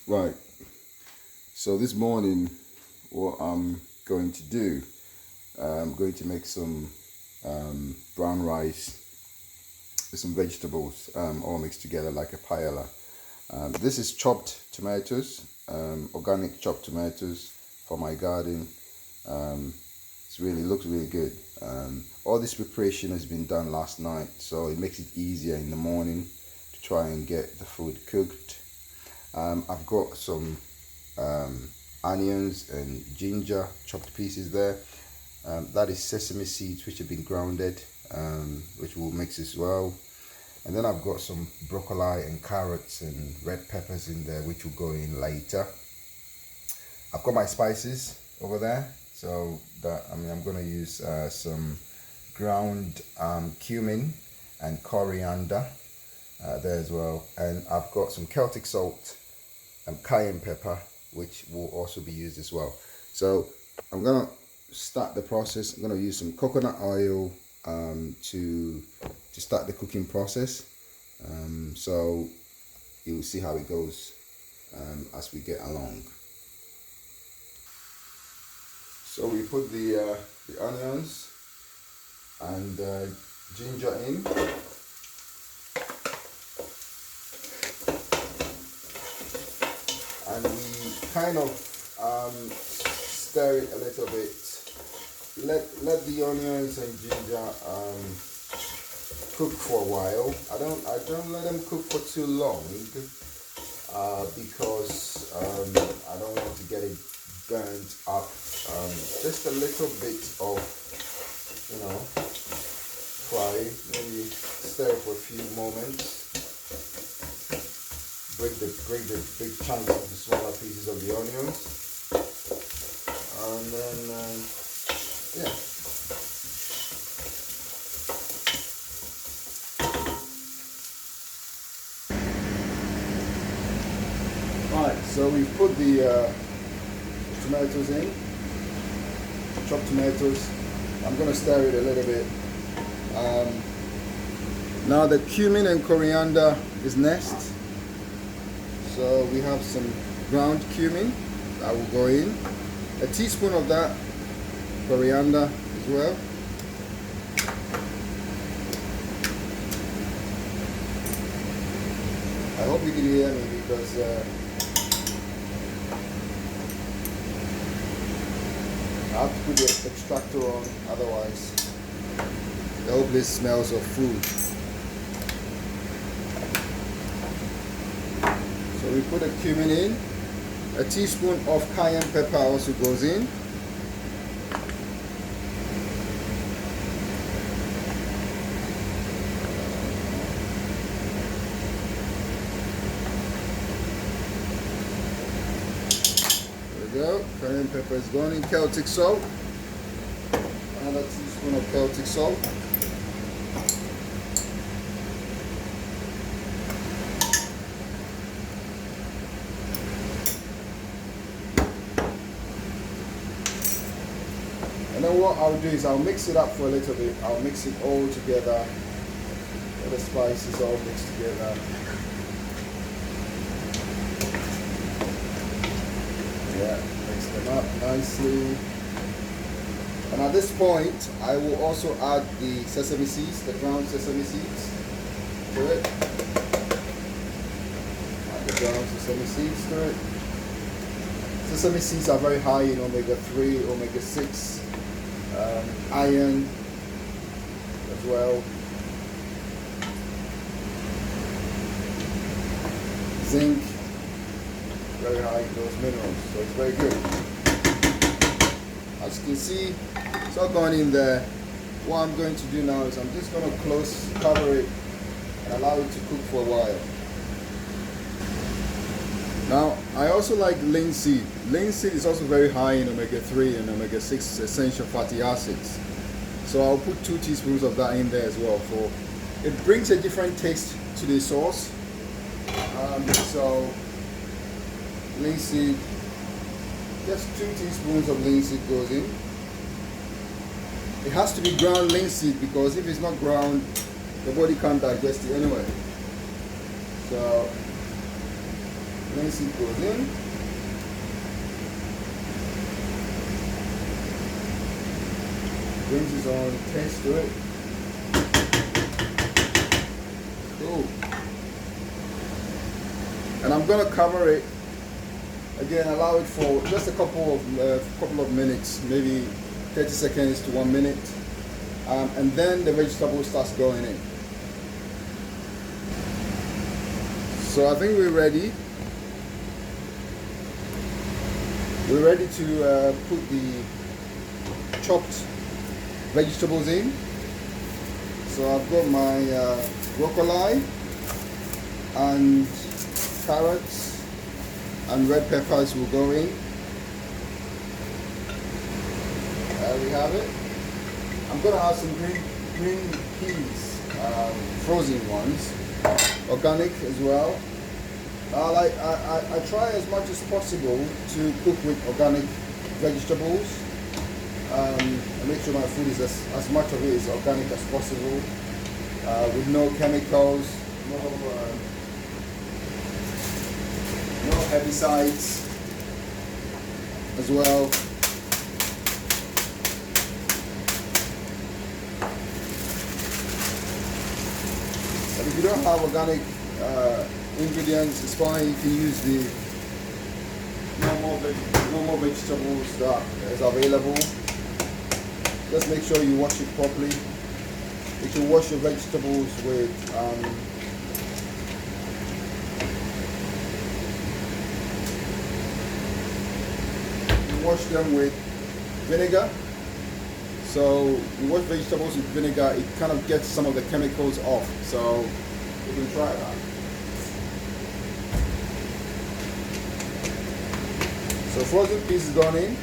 Right, so this morning, what I'm going to do, I'm going to make some brown rice with some vegetables, all mixed together like a paella. This is chopped tomatoes, organic chopped tomatoes for my garden. It's really looks really good. All this preparation has been done last night, so it makes it easier in the morning to try and get the food cooked. I've got some onions and ginger chopped pieces there. That is sesame seeds which have been grounded, which will mix as well. And then I've got some broccoli and carrots and red peppers in there, which will go in later. I've got my spices over there, so I'm going to use some ground cumin and coriander there as well. And I've got some Celtic salt and cayenne pepper, which will also be used as well. So I'm gonna start the process. I'm gonna use some coconut oil to start the cooking process. So you'll see how it goes as we get along. So we put the onions and ginger in. And we kind of stir it a little bit. Let the onions and ginger cook for a while. I don't let them cook for too long because I don't want to get it burnt up. Just a little bit of, fry. Maybe stir it for a few moments. Break the big chunks of the smaller pieces of the onions, and then Right, so we put the tomatoes in, chopped tomatoes. I'm gonna stir it a little bit. Now the cumin and coriander is next. So we have some ground cumin that will go in, a teaspoon of that, coriander as well. I hope you can hear me because I have to put the extractor on, otherwise I hope this smells of food. So we put a cumin in, a teaspoon of cayenne pepper also goes in. There we go, cayenne pepper is gone in. Celtic salt, another teaspoon of Celtic salt. And then what I'll do is I'll mix it up for a little bit. I'll mix it all together. All the spices all mixed together. Yeah, mix them up nicely. And at this point, I will also add the sesame seeds, the ground sesame seeds to it. Add the ground sesame seeds to it. Sesame seeds are very high in omega-3, omega-6. Iron as well, zinc, very high in those minerals, so it's very good. As you can see, it's all gone in there. What I'm going to do now is I'm just going to cover it and allow it to cook for a while. Now, I also like linseed. Linseed is also very high in omega-3 and omega-6 essential fatty acids. So I'll put 2 teaspoons of that in there as well. It brings a different taste to the sauce. So linseed, just 2 teaspoons of linseed goes in. It has to be ground linseed because if it's not ground, the body can't digest it anyway. So Linseed goes in. Brings his own taste to it. Cool. And I'm gonna cover it again. Allow it for just a couple of minutes, maybe 30 seconds to 1 minute, and then the vegetable starts going in. So I think we're ready. We're ready to put the chopped vegetables in. So I've got my broccoli and carrots and red peppers will go in. There we have it. I'm gonna add some green peas, frozen ones, organic as well. I try as much as possible to cook with organic vegetables. I make sure my food is as much of it is organic as possible, with no chemicals, no herbicides as well. And if you don't have organic ingredients, it's fine. You can use the normal vegetables that is available. Just make sure you wash it properly. You can wash your vegetables with wash them with vinegar. So you wash vegetables with vinegar, it kind of gets some of the chemicals off. So you can try that. So frozen peas is gone in.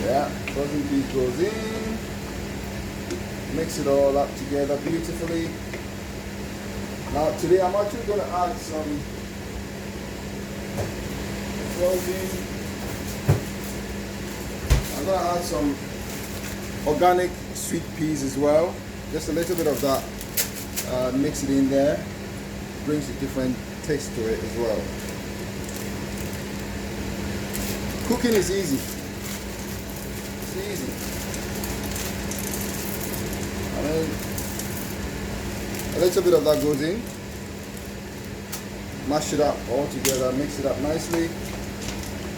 Yeah, frozen peas goes in. Mix it all up together beautifully. Now today I'm actually going to add some frozen. I'm going to add some organic sweet peas as well. Just a little bit of that. Mix it in there. Brings a different taste to it as well. Cooking is easy. It's easy. And then a little bit of that goes in. Mash it up all together, mix it up nicely.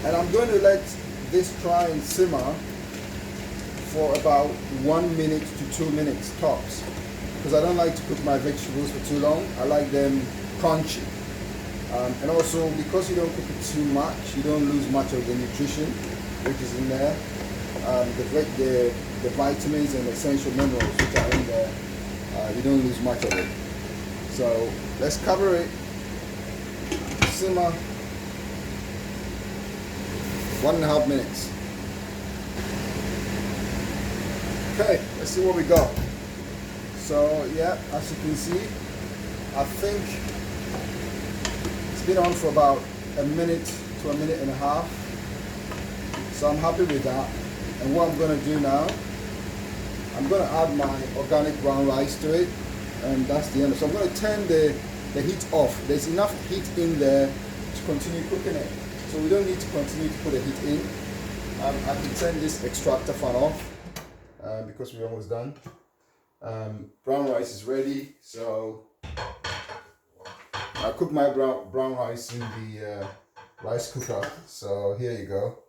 And I'm going to let this try and simmer for about 1 minute to 2 minutes tops. Because I don't like to cook my vegetables for too long. I like them crunchy. And also because you don't cook it too much, you don't lose much of the nutrition which is in there. The vitamins and essential minerals which are in there, you don't lose much of it. So let's cover it, simmer 1.5 minutes. Okay, let's see what we got. So yeah, as you can see, I think it's been on for about 1 minute to 1.5 minutes. So I'm happy with that. And what I'm going to do now, I'm going to add my organic brown rice to it, and that's the end. So I'm going to turn the heat off. There's enough heat in there to continue cooking it. So we don't need to continue to put the heat in. I can turn this extractor fan off because we're almost done. Brown rice is ready. So I cook my brown rice in the rice cooker. So here you go.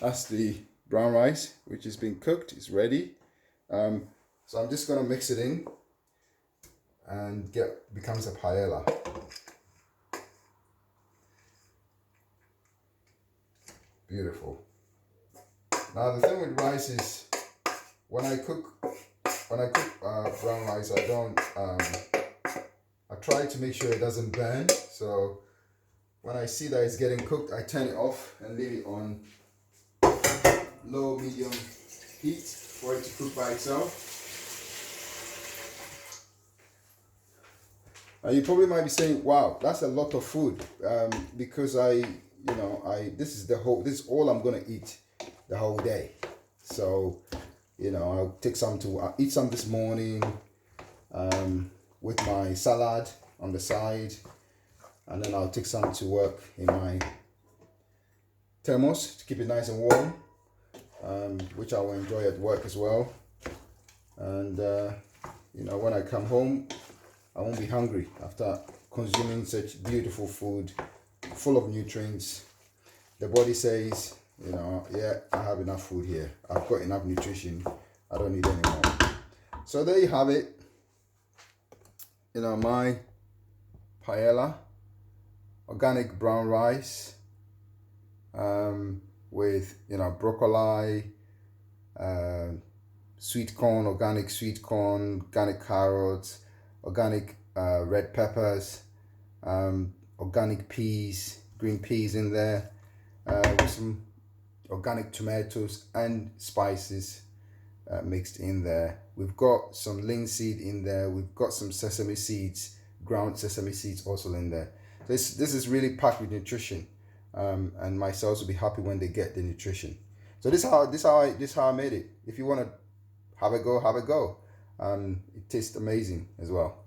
That's the brown rice which has been cooked. It's ready. So I'm just gonna mix it in and becomes a paella. Beautiful. Now the thing with rice is when I cook brown rice, I try to make sure it doesn't burn. So when I see that it's getting cooked, I turn it off and leave it on low medium heat for it to cook by itself. Now you probably might be saying, wow, that's a lot of food, because this is all I'm gonna eat the whole day. So I'll take some to eat some this morning with my salad, on the side, and then I'll take some to work in my thermos to keep it nice and warm, which I will enjoy at work as well. And when I come home, I won't be hungry after consuming such beautiful food full of nutrients. The body says, yeah, I have enough food here. I've got enough nutrition. I don't need any more. So there you have it. My paella, organic brown rice, with broccoli, sweet corn, organic carrots, organic red peppers, organic peas, green peas in there, with some organic tomatoes and spices mixed in there. We've got some linseed in there. We've got some sesame seeds, ground sesame seeds also in there. This is really packed with nutrition, and my cells will be happy when they get the nutrition. So this is how I made it. If you want to have a go, it tastes amazing as well.